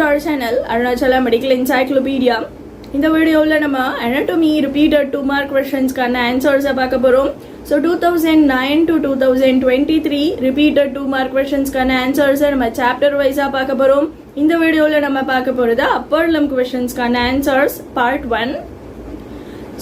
to our channel Arunachala Medical Encyclopedia. இந்த வீடியோல நம்ம anatomy repeated 2 mark questions கான answers பார்க்க போறோம். So 2009 to 2023 repeated 2 mark questions கான answers நம்ம chapter wise பார்க்க போறோம். இந்த வீடியோல நம்ம பார்க்க போறது upper limb questions கான answers part 1.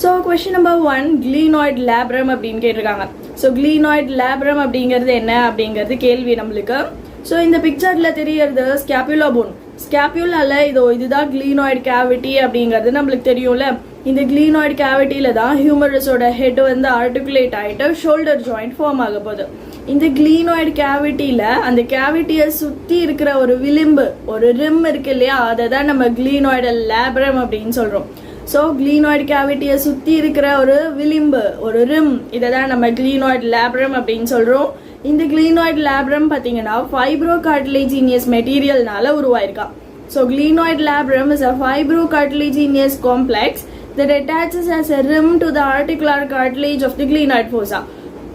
So question number 1 glenoid labrum அப்படினு கேட்டிருக்காங்க. So glenoid labrum அப்படிங்கிறது என்ன அப்படிங்கிறது கேள்வி நமக்கு. So இந்த பிக்சர்ல தெரியறது scapula bone. ஸ்கேப்யூலால இதுதான் glenoid cavity அப்படிங்கிறது நம்மளுக்கு தெரியும்ல. இந்த glenoid cavityல தான் ஹியூமரஸோட ஹெட் வந்து ஆர்டிகுலேட் ஆயிட்டு ஷோல்டர் ஜாயிண்ட் ஃபார்ம் ஆக போகுது. இந்த glenoid cavityல அந்த கேவிட்டியை சுத்தி இருக்கிற ஒரு விளிம்பு, ஒரு ரிம் இருக்கு இல்லையா, அதை தான் நம்ம glenoidal labrum அப்படின்னு சொல்றோம். ஸோ glenoid cavityயை சுத்தி இருக்கிற ஒரு விளிம்பு, ஒரு ரிம், இதை தான் நம்ம glenoid labrum அப்படின்னு சொல்றோம். இந்த glenoid labrum பாத்தீங்கன்னா fibrocartilaginous மெட்டீரியல்னால உருவாயிருக்கா. So glenoid labrum is a fibrocartilaginous complex that attaches as a rim to the articular cartilage of the glenoid fossa.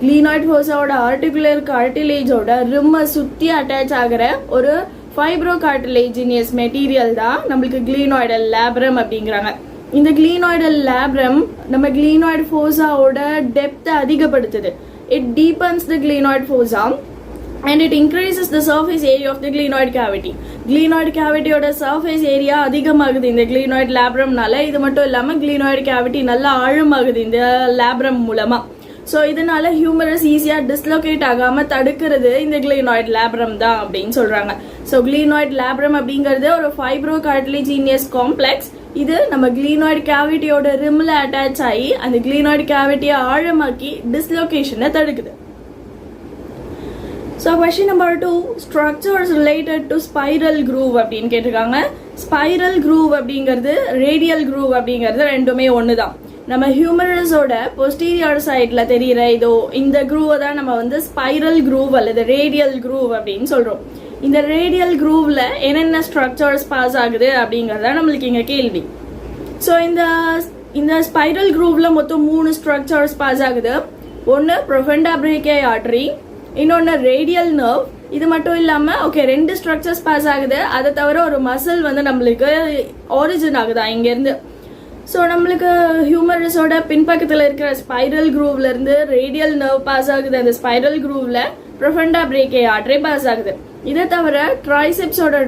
glenoid fossa ஓட articular cartilage ஓட ரிம் சுத்தி அட்டாச் ஆகிற ஒரு fibrocartilaginous material தான் நம்மளுக்கு glenoidal labrum அப்படிங்கிறாங்க. இந்த glenoidal labrum நம்ம glenoid fossa ஓட depth அதிகப்படுத்துது. It deepens the glenoid fossa and it increases the surface area of the glenoid cavity. glenoid cavity ஓட surface area அதிகமாகுது இந்த glenoid labrum-னால. இது மட்டும் இல்லாம glenoid cavity நல்லா ஆழமாகுது இந்த labrum மூலமா. ஸோ இதனால ஹியூமரஸ் ஈஸியா டிஸ்லோகேட் ஆகாம தடுக்கிறது இந்த glenoid labrum தான் அப்படின்னு சொல்றாங்க. ஸோ glenoid labrum அப்படிங்கிறது ஒரு fibrocartilaginous complex. இது நம்ம glenoid cavityயோட ரிம்ல அட்டாச் ஆகி அந்த glenoid cavityயை ஆழமாக்கி டிஸ்லோகேஷனை தடுக்குது. So question number 2, structures related to spiral groove அப்படின்னு கேட்டிருக்காங்க. ஸ்பைரல் groove அப்படிங்கிறது ரேடியல் groove அப்படிங்கிறது ரெண்டுமே ஒண்ணுதான். நம்ம ஹியூமரஸோட posterior சைட்ல தெரியுற இந்த groove தான் நம்ம வந்து ஸ்பைரல் groove அல்லது ரேடியல் groove அப்படின்னு சொல்றோம். இந்த ரேடியல் குரூவ்ல என்னென்ன ஸ்ட்ரக்சர்ஸ் பாஸ் ஆகுது அப்படிங்கறத நம்மளுக்கு இங்க கேள்வி. ஸோ இந்த ஸ்பைரல் குரூவ்ல மொத்தம் 3 ஸ்ட்ரக்சர்ஸ் பாஸ் ஆகுது. ஒன்னு ப்ரொஃபண்டா பிரேக்கியாய் ஆர்டரி, இன்னொன்னு ரேடியல் நர்வ். இது மட்டும் இல்லாம 2 ஸ்ட்ரக்சர்ஸ் பாஸ் ஆகுது. அதை தவிர ஒரு மசில் வந்து நம்மளுக்கு ஆரிஜின் ஆகுதா இங்க இருந்து. ஸோ நம்மளுக்கு ஹியூமரஸோட பின்பக்கத்துல இருக்கிற ஸ்பைரல் குரூவ்ல இருந்து ரேடியல் நர்வ் பாஸ் ஆகுது. அந்த ஸ்பைரல் குரூவ்ல ப்ரொஃபண்டா பிரேக்கியாய் ஆர்டரி பாஸ் ஆகுது. இதை தவிர ட்ரைசெப்ஸோட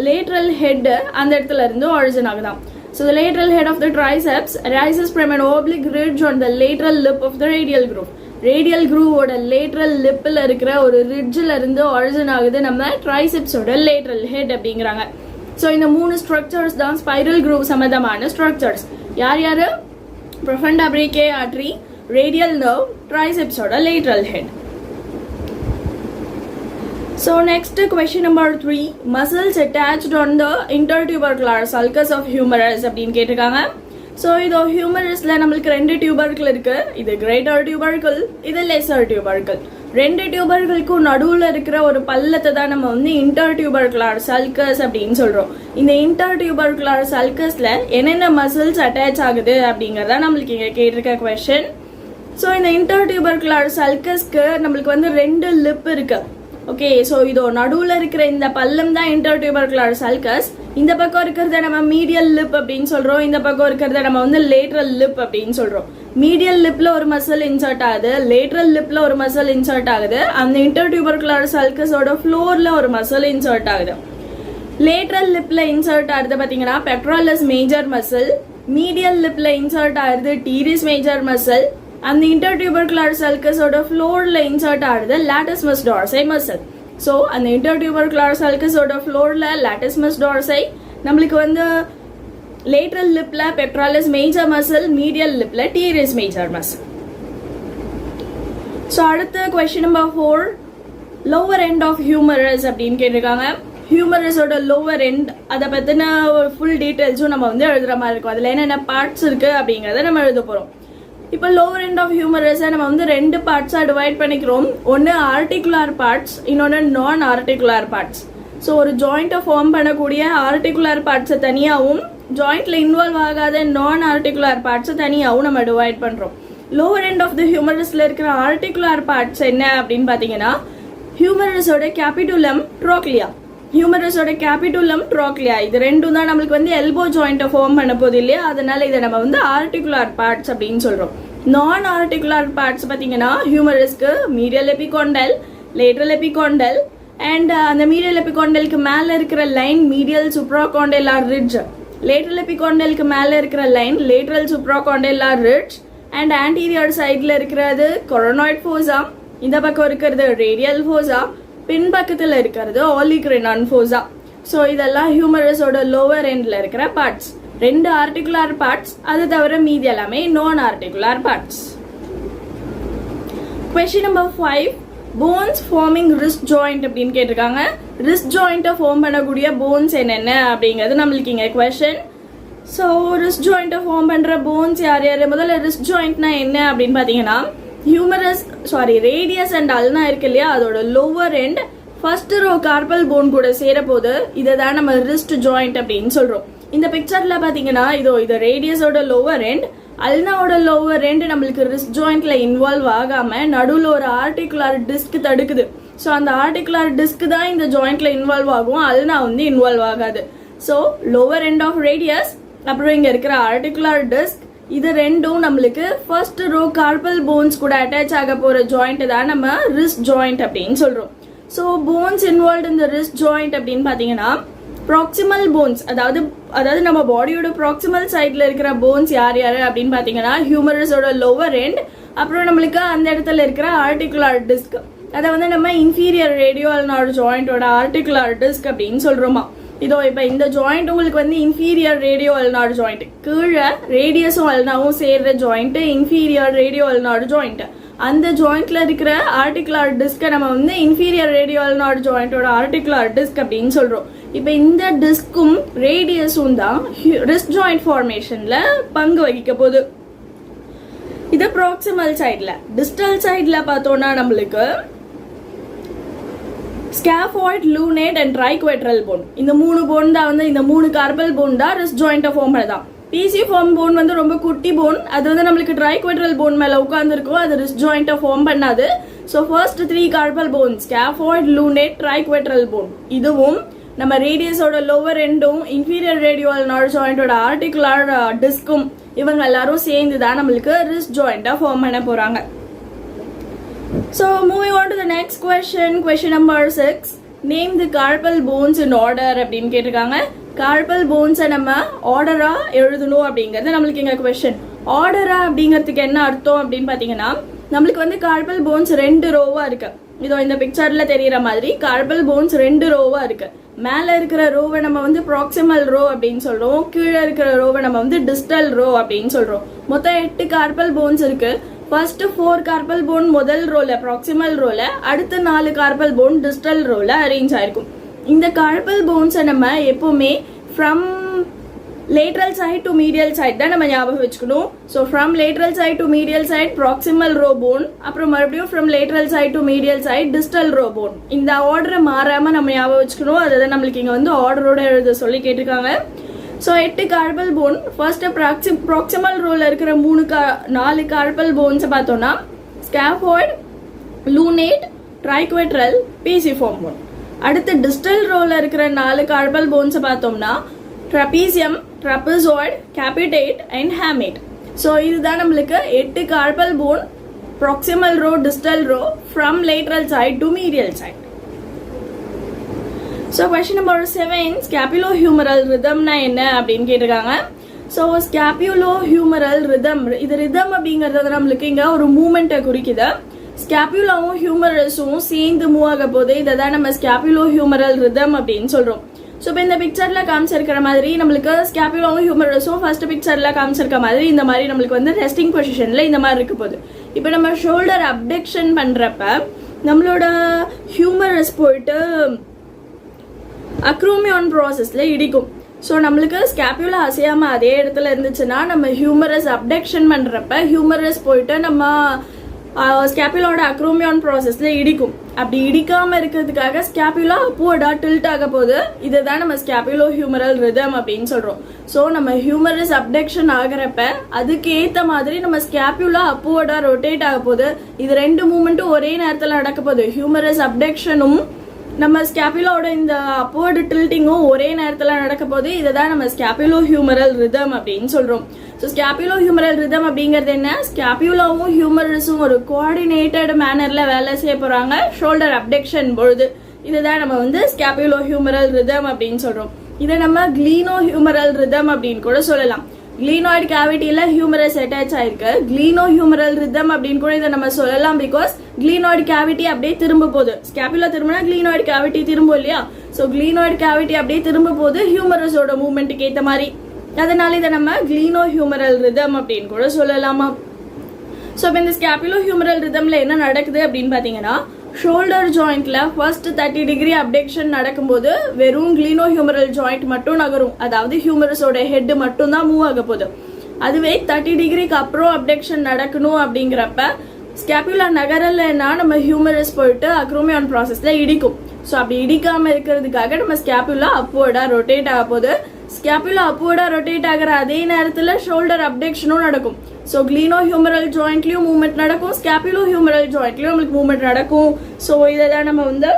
லேட்ரல் ஹெட் அந்த இடத்துல இருந்து origin ஆகுதான். So the lateral head of the triceps rises from an oblique ridge on the lateral lip of the radial groove. Radial groove ஓட lateral lipல இருக்கிற ஒரு ridgeல இருந்து ஆரிஜின் ஆகுது நம்ம tricepsோட lateral head அப்படிங்கிறாங்க. So இந்த 3 structures தான் spiral groove சம்பந்தமான structures. யாரு? Profunda brachiae artery, radial nerve, tricepsோட lateral head. So next question number 3, muscles attached on the intertubercular sulcus of humerus அப்படின்னு கேட்டிருக்காங்க. ஸோ இதோ ஹியூமரஸ்ல நம்மளுக்கு 2 டியூபர்கிள் இருக்கு. இது கிரேட்டர் டியூபர்கிள், இது லெசர் டியூபர்கிள். 2 டியூபர்களுக்கும் நடுவுல இருக்கிற ஒரு பள்ளத்தை தான் நம்ம வந்து intertubercular sulcus அப்படின்னு சொல்றோம். இந்த intertubercular sulcusல என்னென்ன மசில்ஸ் அட்டாச் ஆகுது அப்படிங்கறத நம்மளுக்கு இங்க கேட்டிருக்க கொஸ்டின். ஸோ இந்த intertubercular sulcusக்கு நம்மளுக்கு வந்து 2 லிப் இருக்கு. ஓகே, ஸோ இதோ நடுவுல இருக்கிற இந்த பள்ளம் தான் intertubercular sulcus. இந்த பக்கம் இருக்கிறத நம்ம மீடியல் லிப் அப்படின்னு சொல்றோம். இந்த பக்கம் இருக்கிறத நம்ம வந்து லேட்ரல் லிப் அப்படின்னு சொல்றோம். மீடியல் லிப்ல ஒரு மசில் இன்சர்ட் ஆகுது, லேட்ரல் லிப்ல ஒரு மசில் இன்சர்ட் ஆகுது. அந்த intertubercular sulcusோட ஃப்ளோர்ல ஒரு மசில் இன்சர்ட் ஆகுது. லேட்ரல் லிப்ல இன்சர்ட் ஆகுது பாத்தீங்கன்னா pectoralis major muscle, மீடியல் லிப்ல இன்சர்ட் ஆகுது teres major muscle. அந்த intertubercular sulcusோட ஃப்ளோர்ல இன்சர்ட் ஆகுது latissimus dorsi muscle. ஸோ அந்த intertubercular sulcusோட ஃப்ளோர்ல latissimus dorsi, நம்மளுக்கு வந்து lateral lipல pectoralis major muscle, medial lipல teres major muscle. ஸோ அடுத்த question number 4, lower end of humerus அப்படின்னு கேட்டிருக்காங்க. ஹியூமரஸோட லோவர் எண்ட் அதை பத்தின ஒரு ஃபுல் டீட்டெயில்ஸும் நம்ம வந்து எழுதுற மாதிரி இருக்கும். அதுல என்னென்ன பார்ட்ஸ் இருக்கு அப்படிங்கறத நம்ம எழுத போறோம். இப்போ லோவர் எண்ட் ஆஃப் ஹியூமரஸை நம்ம வந்து 2 பார்ட்ஸாக டிவைட் பண்ணிக்கிறோம். ஒன்று ஆர்டிகுலர் பார்ட்ஸ், இன்னொன்று நான் ஆர்டிகுலர் பார்ட்ஸ். ஸோ ஒரு ஜாயிண்ட்டை ஃபார்ம் பண்ணக்கூடிய ஆர்டிகுலர் பார்ட்ஸை தனியாகவும் ஜாயிண்ட்ல இன்வால்வ் ஆகாத நான் ஆர்டிகுலர் பார்ட்ஸை தனியாகவும் நம்ம டிவைட் பண்ணுறோம். லோவர் எண்ட் ஆஃப் த ஹியூமரஸில் இருக்கிற ஆர்டிகுலர் பார்ட்ஸ் என்ன அப்படின்னு பார்த்தீங்கன்னா ஹியூமரஸோட கேபிட்டுலம், ட்ரோக்லியா. ஹியூமரஸோட கேபிட்டுலம் ட்ராக்லியா, இது ரெண்டும் தான் நம்மளுக்கு வந்து எல்போ ஜாயிண்ட்டை ஃபார்ம் பண்ண போகுது இல்லையா, அதனால இதை நம்ம வந்து ஆர்டிகுலர் பார்ட்ஸ் அப்படின்னு சொல்றோம். நான் ஆர்டிகுலர் பார்ட்ஸ் பார்த்தீங்கன்னா ஹியூமரஸ்க்கு medial epicondyle, lateral epicondyle and அந்த மீடியல் எபிகாண்டலுக்கு மேலே இருக்கிற line medial supracondylar ridge, lateral எபிகாண்டலுக்கு மேலே இருக்கிற line lateral supracondylar ridge and anterior சைடில் இருக்கிறது கொரோனாய்ட் ஃபோசா, இந்த பக்கம் இருக்கிறது ரேடியல் ஃபோசா, பின்பக்கத்தில் இருக்கிறது ஆலிக்ரினான் ஃபோசா. ஸோ இதெல்லாம் ஹியூமரஸோட லோவர் எண்ட்ல இருக்கிற பார்ட்ஸ். 2 ஆர்டிகுலர் பார்ட்ஸ், அது தவிர மீதி எல்லாமே non articular parts. Question number 5, bones forming wrist joint அப்படின்னு கேட்டிருக்காங்க. ரிஸ்ட் ஜாயிண்ட்டை ஃபார்ம் பண்ணக்கூடிய போன்ஸ் என்னென்ன அப்படிங்கிறது நம்மளுக்கு இங்கே கொஸ்டின். ஸோ ரிஸ்ட் ஜாயிண்ட்டை ஃபார்ம் பண்ணுற போன்ஸ் யார் யார்? முதல்ல ரிஸ்ட் ஜாயிண்ட்னா என்ன அப்படின்னு பார்த்தீங்கன்னா ரேடியஸ் அண்ட் அல்னா இருக்கு இல்லையா, அதோட lower end first row carpal bone கூட சேரப்போது, இதை தான் நம்ம ரிஸ்ட் ஜாயிண்ட் அப்படின்னு சொல்றோம். இந்த பிக்சர்ல பாத்தீங்கன்னா இது ரேடியஸோட லோவர் எண்ட், அல்னாவோட லோவர் எண்ட் நம்மளுக்கு ரிஸ்ட் ஜாயிண்ட்ல இன்வால்வ் ஆகாம நடுவில் ஒரு ஆர்டிகுலர் டிஸ்க் தடுக்குது. ஸோ அந்த ஆர்டிகுலர் டிஸ்க் தான் இந்த ஜாயிண்ட்ல இன்வால்வ் ஆகும், அல்னா வந்து இன்வால்வ் ஆகாது. So lower end of radius அப்புறம் இங்க இருக்கிற ஆர்டிகுலர் டிஸ்க், இது ரெண்டும் நம்மளுக்கு ஃபர்ஸ்ட் ரோ கார்பல் போன்ஸ் கூட அட்டாச் ஆக போற ஜாயிண்ட் தான் நம்ம ரிஸ்ட் ஜாயிண்ட் அப்படின்னு சொல்றோம். ஸோ போன்ஸ் இன்வால்வ் இந்த ரிஸ்ட் ஜாயிண்ட் அப்படின்னு பாத்தீங்கன்னா ப்ராக்சிமல் போன்ஸ், அதாவது நம்ம பாடியோட ப்ராக்சிமல் சைட்ல இருக்கிற போன்ஸ் யார் யாரு அப்படின்னு பாத்தீங்கன்னா ஹியூமரஸோட லோவர் எண்ட், அப்புறம் நம்மளுக்கு அந்த இடத்துல இருக்கிற ஆர்டிகுலர் டிஸ்க், அதை வந்து நம்ம இன்ஃபீரியர் ரேடியோ அல்னார் ஜாயிண்டோட ஆர்டிகுலர் டிஸ்க் அப்படின்னு சொல்றோமா. இதோ இப்போ இந்த ஜாயிண்ட் உங்களுக்கு வந்து இன்ஃபீரியர் ரேடியோ அல்னார் ஜாயிண்ட், கீழே ரேடியஸும் அல்னாவும் சேர்ற joint inferior radio ulnar joint. அந்த ஜாயிண்ட்ல இருக்கிற ஆர்டிகுலர் டிஸ்கை நம்ம வந்து இன்ஃபீரியர் ரேடியோ அல்னார் ஜாயிண்டோட ஆர்டிகுலர் டிஸ்க் அப்படின்னு சொல்றோம். இப்போ இந்த டிஸ்க்கும் ரேடியஸும் தான் ரிஸ்ட் ஜாயிண்ட் ஃபார்மேஷன்ல பங்கு வகிக்க போகுது. இது ப்ராக்சிமல் சைட்ல. டிஸ்டல் சைட்ல பார்த்தோம்னா நம்மளுக்கு ஸ்கேஃபாய்ட், லூனேட் அண்ட் ட்ரைக்வெட்ரல் போன், இந்த 3 போன் தான் வந்து இந்த 3 கார்பல் போன் தான் ரிஸ்ட் ஜாயிண்ட்டை ஃபார்ம் பண்ணதான். பிசி ஃபார்ம் போன் வந்து ரொம்ப குட்டி போன், அது வந்து நம்மளுக்கு ட்ரைக்வெட்ரல் போன் மேல உட்காந்துருக்கும், அது ரிஸ்ட் ஜாயிண்ட்டை ஃபார்ம் பண்ணாது. So first 3 carpal bone scaphoid, lunate, triquetral bone, இதுவும் நம்ம ரேடியஸோட லோவர் எண்டும் இன்ஃபீரியர் ரேடியோ அல்னார் ஜாயிண்டோட ஆர்டிகுலர் டிஸ்கும் இவங்க எல்லாரும் சேர்ந்து தான் நம்மளுக்கு ரிஸ்ட் ஜாயிண்ட்டை ஃபார்ம் பண்ண போறாங்க. So moving on to the next question number 6, name the carpal bones in order அப்படின்னு கேட்டிருக்காங்க. கார்பல் போன்ஸை நம்ம ஆர்டரா எழுதணும் அப்படிங்கிறது நம்மளுக்கு இங்க கொஸ்டின். ஆர்டரா அப்படிங்கிறதுக்கு என்ன அர்த்தம் அப்படின்னு பாத்தீங்கன்னா நம்மளுக்கு வந்து கார்பல் போன்ஸ் 2 ரோவா இருக்கு. இதோ இந்த பிக்சர்ல தெரியற மாதிரி கார்பல் போன்ஸ் 2 ரோவா இருக்கு. மேல இருக்கிற ரோவை நம்ம வந்து ப்ராக்சிமல் ரோ அப்படின்னு சொல்றோம், கீழே இருக்கிற ரோவை நம்ம வந்து டிஸ்டல் ரோ அப்படின்னு சொல்றோம். மொத்தம் 8 கார்பல் போன்ஸ் இருக்கு. ஃபர்ஸ்ட் 4 கார்பல் போன் முதல் ரோல ப்ராக்சிமல் ரோல, அடுத்த 4 கார்பல் போன் டிஸ்டல் ரோல அரேஞ்ச் ஆயிருக்கும். இந்த கார்பல் போன்ஸை நம்ம எப்பவுமே from lateral side to medial side தான் நம்ம ஞாபகம் வச்சுக்கணும். So from lateral side to medial side proximal row bone, அப்புறம் மறுபடியும் from lateral side to medial side distal row bone. இந்த ஆர்டரை மாறாம நம்ம ஞாபகம் வச்சுக்கணும். அதான் நம்மளுக்கு இங்க வந்து ஆர்டரோட எழுத சொல்லி கேட்டிருக்காங்க. So 8 carpal bone. First proximal ரோல இருக்கிற 4 கார்பல் போன்ஸை பார்த்தோம்னா ஸ்கேஃபாய்ட், லூனேட், ட்ரைக்வெட்ரல், பீசிஃபார்ம் போன். அடுத்து டிஸ்டல் ரோல இருக்கிற 4 கார்பல் போன்ஸை பார்த்தோம்னா trapezium, trapezoid, capitate and hamate. So இதுதான் நம்மளுக்கு 8 carpal bone, proximal row, distal row, from lateral side to medial side. So question number 7, scapulohumeral ரிதம்னா என்ன அப்படின்னு கேட்டிருக்காங்க. ஸோ ஸ்கேப்புலோஹியூமரல் ரிதம், இது ரிதம் அப்படிங்கிறது நம்மளுக்கு இங்க ஒரு மூமெண்ட்டை குறிக்குது. ஸ்கேப்புலாவும் ஹியூமரஸும் சேர்ந்து மூவ் ஆக போது இதை தான் நம்ம ஸ்கேப்புலோஹியூமரல் ரிதம் அப்படின்னு சொல்றோம். ஸோ இப்போ இந்த பிக்சர்ல காமிச்சிருக்கிற மாதிரி நம்மளுக்கு ஸ்கேப்புலாவும் ஹியூமரஸும் ஃபர்ஸ்ட் பிக்சர்ல காமிச்சிருக்க மாதிரி இந்த மாதிரி நம்மளுக்கு வந்து ரெஸ்டிங் பொசிஷன்ல இந்த மாதிரி இருக்க போகுது. இப்போ நம்ம ஷோல்டர் அப்டக்ஷன் பண்றப்ப நம்மளோட ஹியூமரஸ் போயிட்டு அக்ரோமியான் ப்ராசஸ்ல இடிக்கும். ஸோ நம்மளுக்கு ஸ்கேப்புலா அசையாம அதே இடத்துல இருந்துச்சுன்னா நம்ம ஹியூமரஸ் அப்டக்ஷன் பண்றப்ப ஹியூமரஸ் போயிட்டு நம்ம ஸ்கேப்புலோட அக்ரோமியான் ப்ராசஸ்ல இடிக்கும். அப்படி இடிக்காம இருக்கிறதுக்காக ஸ்கேப்புலா அப்போடா டில்ட் ஆக போகுது. இதுதான் நம்ம ஸ்கேப்புலோ ஹியூமரல் ரிதம் அப்படின்னு சொல்றோம். ஸோ நம்ம ஹியூமரஸ் அப்டக்ஷன் ஆகிறப்ப அதுக்கு ஏத்த மாதிரி நம்ம ஸ்கேப்புலா அப்போடா ரொட்டேட் ஆக போகுது. இது 2 மூமெண்ட்டும் ஒரே நேரத்தில் நடக்க போகுது. ஹியூமரஸ் அப்டக்ஷனும் நம்ம ஸ்கேப்புலாவோட இந்த அப்போர்டு டில்ட்டிங்கும் ஒரே நேரத்தில் நடக்க போது இதை தான் நம்ம ஸ்கேப்புலோ ஹியூமரல் ரிதம் அப்படின்னு சொல்கிறோம். ஸோ ஸ்கேப்புலோ ஹியூமரல் ரிதம் அப்படிங்கிறது என்ன? ஸ்கேப்புலாவும் ஹியூமரஸும் ஒரு கோஆர்டினேட்டட் மேனரில் வேலை செய்ய போகிறாங்க ஷோல்டர் அப்டக்ஷன் பொழுது. இதுதான் நம்ம வந்து ஸ்கேப்புலோ ஹியூமரல் ரிதம் அப்படின்னு சொல்கிறோம். இதை நம்ம கிளீனோ ஹியூமரல் ரிதம் அப்படின்னு கூட சொல்லலாம். கிளீனாய்டு கேவிட்டியில ஹியூமரஸ் அட்டாச் ஆயிருக்கு. கிளீனோ ஹியூமரல் ரிதம் அப்படின்னு கூட இதை நம்ம சொல்லலாம். பிகாஸ் கிளீனாய்டு கேவிட்டி அப்படியே திரும்ப போகுது. ஸ்கேப்புலா திரும்பினா கிளீனாய்டு கேவிட்டி திரும்பும் இல்லையா? ஸோ கிளீனாய்டு கேவிட்டி அப்படியே திரும்ப போகுது ஹியூமரஸோட மூவ்மெண்ட்டுக்கு ஏற்ற மாதிரி. அதனால இதை நம்ம கிளீனோ ஹியூமரல் ரிதம் அப்படின்னு கூட சொல்லலாமா? ஸோ இப்போ இந்த ஸ்கேப்புலோ ஹியூமரல் ரிதம்ல என்ன நடக்குது அப்படின்னு பார்த்தீங்கன்னா, ஷோல்டர் ஜாயிண்ட்ல ஃபர்ஸ்ட் 30 டிகிரி அப்டக்ஷன் நடக்கும்போது வெறும் கிளீனோ ஹியூமரல் ஜாயிண்ட் மட்டும் நகரும். அதாவது ஹியூமரஸோட ஹெட் மட்டும் தான் மூவ் ஆக போகுது. அதுவே 30 டிகிரிக்கு அப்புறம் அப்டக்ஷன் நடக்கணும் அப்படிங்கிறப்ப ஸ்கேப்புலா நகரலைன்னா நம்ம ஹியூமரஸ் போயிட்டு அக்ரோமியான் ப்ராசஸ்ல இடிக்கும். ஸோ அப்படி இடிக்காம இருக்கிறதுக்காக நம்ம ஸ்கேப்புலா அப்வர்டா ரொட்டேட் ஆக போகுது. ஸ்கேப்புலா அப்வர்டா ரொட்டேட் ஆகிற அதே நேரத்தில் ஷோல்டர் அப்டக்ஷனும் நடக்கும். ஸோ கிளீனோ ஹியூமரல் ஜாயிண்ட்லயும் மூவ்மெண்ட் நடக்கும், ஸ்கேப்புலோ ஹியூமரல் ஜாயிண்ட்லயும் நம்மளுக்கு மூவ்மெண்ட் நடக்கும். ஸோ இதை தான் நம்ம வந்து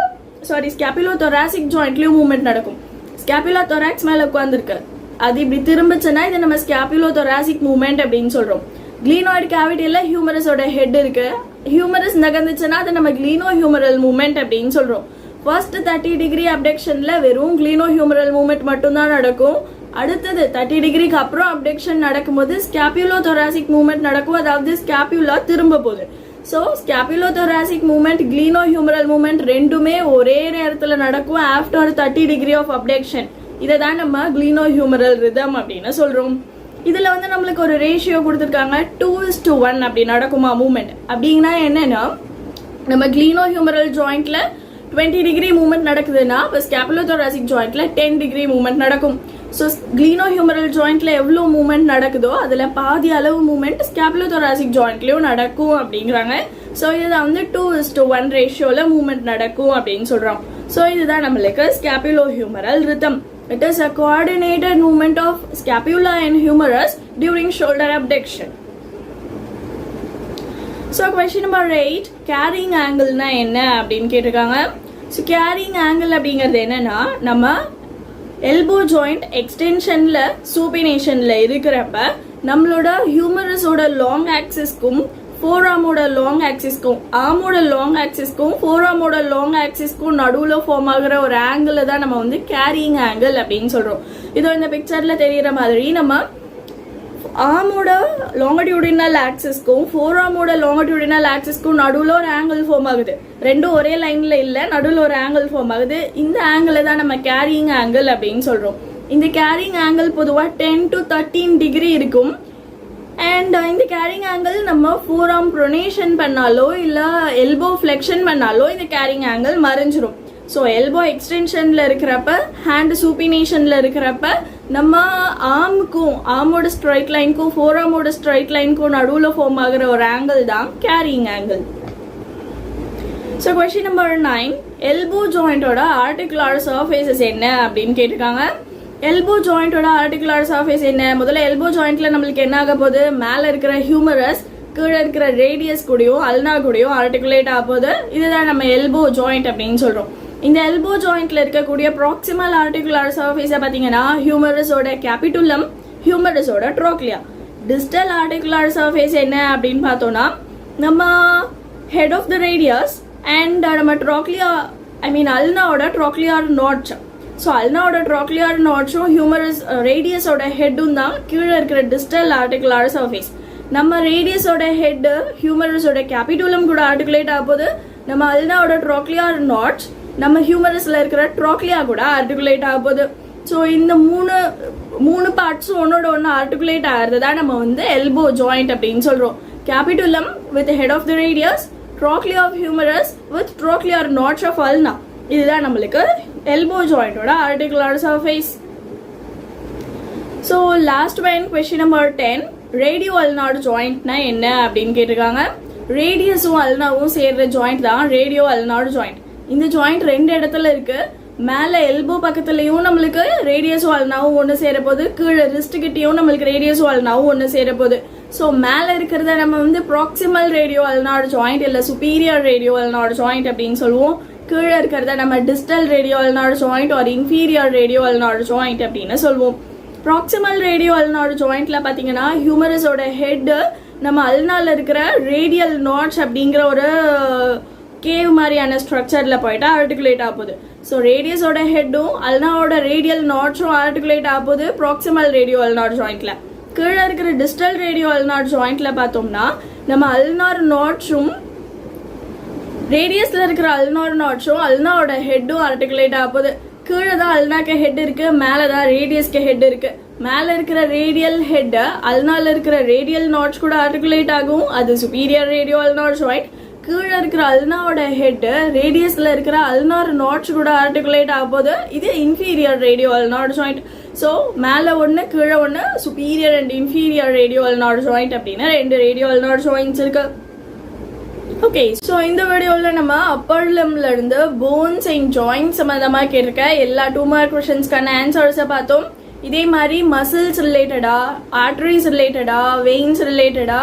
ஸ்கேப்புலோ தொராசிக் ஜாயிண்ட்லயும் மூவ்மெண்ட் நடக்கும். ஸ்கேப்புலா தொராக்ஸ் மேல உட்காந்துருக்கு, அது இப்படி திரும்பிச்சுன்னா இதை நம்ம ஸ்கேப்புலோ தொராசிக் மூவ்மெண்ட் அப்படின்னு சொல்றோம். கிளீனாய்டு கேவிட்டியில ஹியூமரஸோட ஹெட் இருக்கு. ஹியூமரஸ் நகர்ந்துச்சுன்னா அதை நம்ம கிளீனோ ஹியூமரல் மூவ்மெண்ட் அப்படின்னு சொல்றோம். ஃபர்ஸ்ட் 30 டிகிரி அப்டக்ஷன்ல வெறும் கிளீனோ ஹியூமரல் மூவ்மெண்ட் மட்டும் தான் நடக்கும். அடுத்தது 30 டிகிரிக்கு அப்புறம் அப்டக்ஷன் நடக்கும்போது ஸ்கேப்புலோ தொராசிக் மூவ்மெண்ட் நடக்கும். அதாவது ஸ்கேப்புலா திரும்ப போகுது. So scapulo thoracic movement, gleno humeral movement ரெண்டுமே ஒரே நேரத்தில் நடக்கும் ஆஃப்டர் 30 டிகிரி ஆஃப் அப்டக்ஷன். இதை தான் நம்ம கிளீனோ ஹியூமரல் ரிதம் அப்படின்னு சொல்றோம். இதுல வந்து நம்மளுக்கு ஒரு ரேஷியோ கொடுத்துருக்காங்க, 2:1 அப்படி நடக்குமா மூவ்மெண்ட். அப்படின்னா என்னன்னா, நம்ம கிளீனோ ஹியூமரல் ஜாயிண்ட்ல 20 டிகிரி மூவ்மெண்ட் நடக்குதுன்னா இப்போ ஸ்கேப்புலோ தொராசிக் ஜாயிண்ட்ல 10 டிகிரி மூவ்மெண்ட் நடக்கும். ஸோ கிளீனோ ஹியூமரல் ஜாயிண்ட்ல எவ்வளோ மூவ்மெண்ட் நடக்குதோ அதுல பாதி அளவு மூவ்மெண்ட் ஸ்கேப்புலோ தொராசிக் ஜாயிண்ட்லயும் நடக்கும் அப்படிங்கிறாங்க. ஸோ இதுதான் வந்து 2:1 ரேஷியோல மூவ்மெண்ட் நடக்கும் அப்படின்னு சொல்றோம். ஸோ இதுதான் நம்மளுக்கு scapulo humeral rhythm. It is a coordinated movement of scapula and humerus during shoulder abduction. So question number 8, carrying angle na enna அப்படினு கேட்டிருக்காங்க. So carrying angle அப்படிங்கிறது என்னன்னா, நம்ம elbow joint extensionல supinationல இருக்கிறப்ப நம்மளோட humerusோட long axisக்கும் ஃபோராமோட லாங் ஆக்சிஸ்க்கும் ஆமோட லாங் ஆக்சிஸ்க்கும் ஃபோராமோட லாங் ஆக்சிஸ்க்கும் நடுவில் form ஆகிற ஒரு ஆங்கிள் தான் நம்ம வந்து கேரியிங் ஆங்கிள் அப்படின்னு சொல்றோம். இதோ இந்த பிக்சர்ல தெரியற மாதிரி நம்ம ஆமோட லாங்கடியூடினல் ஆக்சிஸ்க்கும் ஃபோராமோட லாங்கடியூடினல் ஆக்சிஸ்க்கும் நடுவில் ஒரு ஆங்கிள் ஃபார்ம் ஆகுது. ரெண்டும் ஒரே லைன்ல இல்ல, நடுவில் ஒரு ஆங்கிள் ஃபார்ம் ஆகுது. இந்த ஆங்கிள் தான் நம்ம கேரியிங் ஆங்கிள் அப்படின்னு சொல்றோம். இந்த கேரியிங் ஆங்கிள் பொதுவாக 10 to 13 டிகிரி இருக்கும். அண்ட் இந்த கேரிங் ஆங்கிள் நம்ம ஃபோராம் ப்ரொனேஷன் பண்ணாலோ இல்லை எல்போ ஃப்ளெக்ஷன் பண்ணாலோ இந்த கேரிங் ஆங்கிள் மறைஞ்சிரும். ஸோ எல்போ எக்ஸ்டென்ஷன்ல இருக்கிறப்ப, ஹேண்ட் சூப்பினேஷன்ல இருக்கிறப்ப நம்ம ஆர்முக்கும் ஆர்மோட ஸ்ட்ரைட் லைனுக்கும் ஃபோராமோட ஸ்ட்ரைட் லைனுக்கும் நடுவில் ஃபார்ம் ஆகிற ஒரு ஆங்கிள் தான் carrying angle. So question number 9, elbow ஜாயிண்டோட ஆர்டிகுலர் சர்ஃபேசஸ் என்ன அப்படின்னு கேட்டிருக்காங்க. எல்போ ஜாயிண்டோட ஆர்டிகுலர் சர்ஃபேஸ் என்ன? முதல்ல எல்போ ஜாயிண்ட்ல நம்மளுக்கு என்ன ஆக போகுது, மேலே இருக்கிற ஹியூமரஸ் கீழே இருக்கிற ரேடியஸ் கூடயும் அல்னா கூடயும் ஆர்டிகுலேட் ஆக போகுது. இதுதான் நம்ம எல்போ ஜாயிண்ட் அப்படின்னு சொல்றோம். இந்த எல்போ ஜாயிண்ட்ல இருக்கக்கூடிய ப்ராக்சிமல் ஆர்டிகுலர் சர்ஃபேஸை பார்த்தீங்கன்னா ஹியூமரஸோட கேபிட்டுலம், ஹியூமரஸோட ட்ரோக்லியா. டிஸ்டல் ஆர்டிகுலர் சர்ஃபேஸ் என்ன அப்படின்னு பார்த்தோம்னா நம்ம head of the radius and நம்ம ட்ரோக்லியா அல்னாவோட ட்ரோக்லியார் நாட்ச். ஸோ அல்னாவோட ட்ரோக்லியார் நாட்சும் ஹியூமரஸ் ரேடியஸோட ஹெட்டும் தான் கீழே இருக்கிற டிஸ்டல் ஆர்டிகுலர் சர்ஃபேஸ். நம்ம ரேடியஸோட ஹெட் ஹியூமரஸோட கேபிட்டுலம் கூட ஆர்டிகுலேட் ஆக போது, நம்ம அல்னாவோட ட்ரோக்லியார் நாட்ச் நம்ம ஹியூமரஸ்ல இருக்கிற ட்ரோக்லியா கூட ஆர்டிகுலேட் ஆக போகுது. ஸோ இந்த மூணு பார்ட்ஸும் ஒன்னோட ஒன்று ஆர்டிகுலேட் ஆகிறது தான் நம்ம வந்து எல்போ ஜாயிண்ட் அப்படின்னு சொல்றோம். Capitulum with head of the radius, trochlea of humerus with trochlear notch of ulna. இதுதான் நம்மளுக்கு எல்போ ஜாயிண்டோட articular surface. So last one question number 10, radio அல்னாடு ஜாயிண்ட்னா என்ன அப்படின்னு கேட்டிருக்காங்க. ரேடியஸும் அல்னாவும் சேர்ற ஜாயிண்ட் தான் ரேடியோ அல்னாடு ஜாயிண்ட். இந்த ஜாயிண்ட் 2 இடத்துல இருக்கு. மேலே எல்போ பக்கத்துலயும் நம்மளுக்கு ரேடியஸும் அல்னாவும் ஒன்று சேர போகுது, கீழே ரிஸ்ட் கிட்டையும் நம்மளுக்கு ரேடியஸும் அல்னாவும் ஒன்று சேர போகுது. ஸோ மேலே இருக்கிறத நம்ம வந்து ப்ராக்சிமல் ரேடியோ அல்னாடு ஜாயிண்ட் இல்லை சுப்பீரியர் ரேடியோ அல்னாடு ஜாயிண்ட் அப்படின்னு சொல்லுவோம். கீழே இருக்கிறத நம்ம டிஸ்டல் ரேடியோ அல்னார் ஜாயிண்ட் ஒரு இன்ஃபீரியர் ரேடியோ அல்னார் ஜாயிண்ட் அப்படின்னு சொல்லுவோம். ப்ராக்சிமல் ரேடியோ அல்னார் ஜாயிண்ட்ல பார்த்தீங்கன்னா ஹியூமரஸோட ஹெட் நம்ம அல்னால இருக்கிற ரேடியல் நாட்ச் அப்படிங்கிற ஒரு கேவ் மாதிரியான ஸ்ட்ரக்சர்ல போயிட்டு ஆர்டிகுலேட் ஆகுது. ஸோ ரேடியஸோட ஹெட்டும் அல்னாவோட ரேடியல் நாட்சும் ஆர்டிகுலேட் ஆகுது ப்ராக்சிமல் ரேடியோ அல்னார் ஜாயிண்ட்ல. கீழே இருக்கிற டிஸ்டல் ரேடியோ அல்னார் ஜாயிண்ட்ல பார்த்தோம்னா நம்ம அல்னார் நாட்சும் ரேடியஸ்ல இருக்கிற அல்னார் நாட்சும் அல்னாவோட ஹெட்டும் ஆர்டிகுலேட் ஆகுது. கீழே தான் அல்னாக்கு ஹெட் இருக்கு, மேலே தான் ரேடியஸ்க்கு ஹெட் இருக்கு. மேலே இருக்கிற ரேடியல் ஹெட் அல்னால இருக்கிற ரேடியல் நாட்ச் கூட ஆர்டிகுலேட் ஆகும், அது சுப்பீரியர் ரேடியோ அல்னார் ஜாயிண்ட். கீழே இருக்கிற அல்னாவோட ஹெட் ரேடியஸ்ல இருக்கிற அல்னார் நாட்ச் கூட ஆர்டிகுலேட் ஆகும்போது இது inferior radio ulnar joint. So மேலே ஒன்று கீழே ஒன்று superior and inferior radio ulnar joint அப்படின்னு 2 ரேடியோ அல்னார் ஜாயிண்ட்ஸ் இருக்கு. ஓகே, ஸோ இந்த வீடியோவில் நம்ம அப்பர் லிம்ல இருந்து போன்ஸ் அண்ட் ஜாயிண்ட் சம்மந்தமாக கேட்டிருக்க எல்லா 2 மார்க் கொஷின்ஸ்க்கான ஆன்சர்ஸை பார்த்தோம். இதே மாதிரி மசில்ஸ் ரிலேட்டடா, ஆர்டரிஸ் ரிலேட்டடா, வெயின்ஸ் ரிலேட்டடா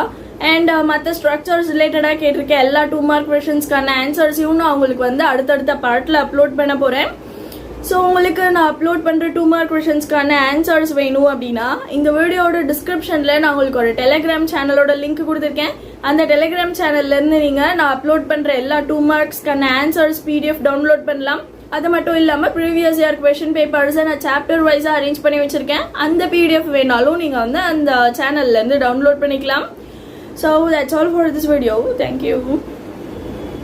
அண்ட் மற்ற ஸ்ட்ரக்சர்ஸ் ரிலேட்டடாக கேட்டிருக்க எல்லா 2 மார்க் கொஷின்ஸ்க்கான ஆன்சர்ஸையும் நான் உங்களுக்கு வந்து அடுத்தடுத்த பார்ட்டில் அப்லோட் பண்ண போகிறேன். ஸோ உங்களுக்கு நான் அப்லோட் பண்ணுற 2 மார்க் கொஷின்ஸ்க்கான ஆன்சர்ஸ் வேணும் அப்படின்னா இந்த வீடியோட டிஸ்கிரிப்ஷனில் நான் உங்களுக்கு ஒரு டெலிகிராம் சேனலோட லிங்க் கொடுத்துருக்கேன். அந்த டெலிகிராம் சேனல்லேருந்து நீங்கள் நான் அப்லோட் பண்ணுற எல்லா 2 மார்க்ஸ்க்கான ஆன்சர்ஸ் பிடிஎஃப் டவுன்லோட் பண்ணலாம். அது மட்டும் இல்லாமல் ப்ரீவியஸ் இயர் கொஷின் பேப்பர்ஸை நான் சாப்டர் வைஸாக அரேஞ்ச் பண்ணி வச்சுருக்கேன். அந்த பிடிஎஃப் வேணாலும் நீங்கள் வந்து அந்த சேனல்லேருந்து டவுன்லோட் பண்ணிக்கலாம். So that's all for this video. Thank you.